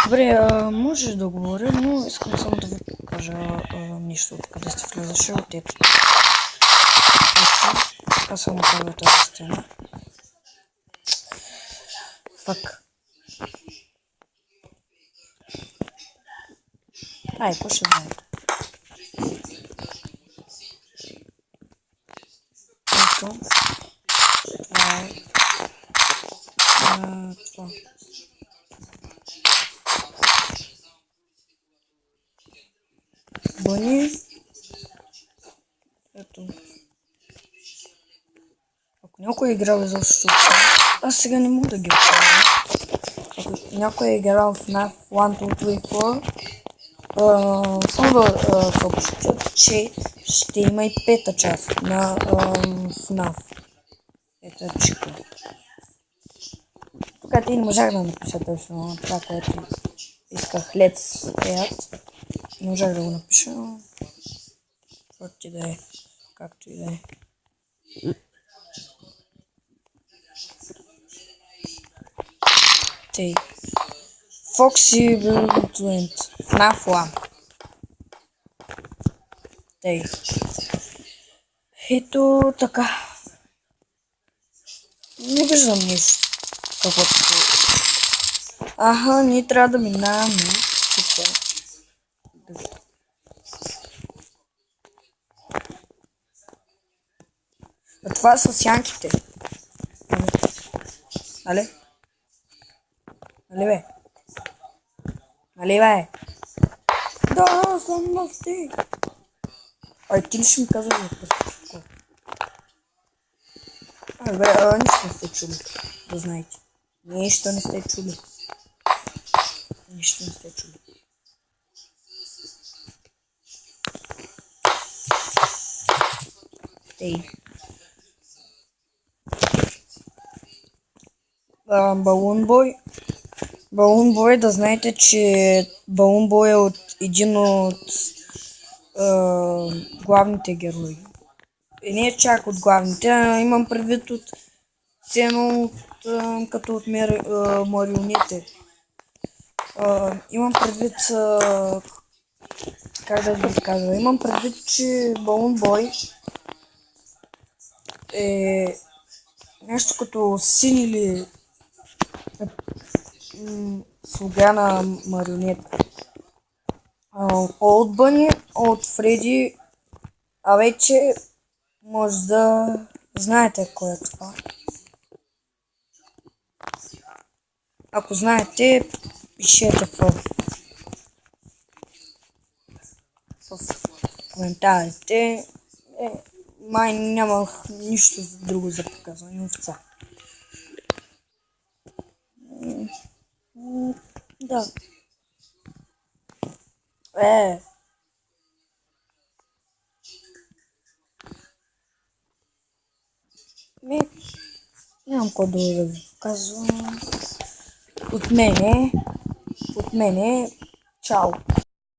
Добре, можеш да говоря, но искам само да ви покажа нещо, откъде сте влизаше от ето. Аз съм направил тази стена. Пак. Ай, какво ще знаете? Ето. Това е. Това. Бъни. Ето. Ако някой е играл изобщо, аз сега не мога да ги оправя. Ако някой е играл в FNAF 1, 2, 3, 4, само да съобщя, че ще има и пета част на FNAF. Ето е чика. Тук ти не можах да напиша точно това, което исках. Let's Add. Не можах да го напиша, но както и да е. Както и да е. Тъй. Foxy Brilliant. FNAF 1. Тъй. Ето така. Не виждам нищо. Каквото. Аха, ние трябва да минаваме. Тук. А това са сянките. Нали? Нали бе? Нали бе? Да, съм на стик. Ай, ти ли ще ми казва да просто? Добре, нищо не сте чули. Да знаете. Нищо не сте чули. Нищо не сте чули. Ей. Балун Бой. Балун Бой, да знаете, че Балун Бой е един от главните герои. И не е чак от главните, имам предвид от сцена като от марионете. Имам предвид как да ви кажа, имам предвид, че Балун Бой е нещо като син или слуга на марионетка. Олд Бъни, от Фреди, а вече може да знаете кой е това. Ако знаете, пишете в коментарите. Май нямах нищо друго за показване овца. Да. Нямам какво друго да ви показвам. От мене, чао.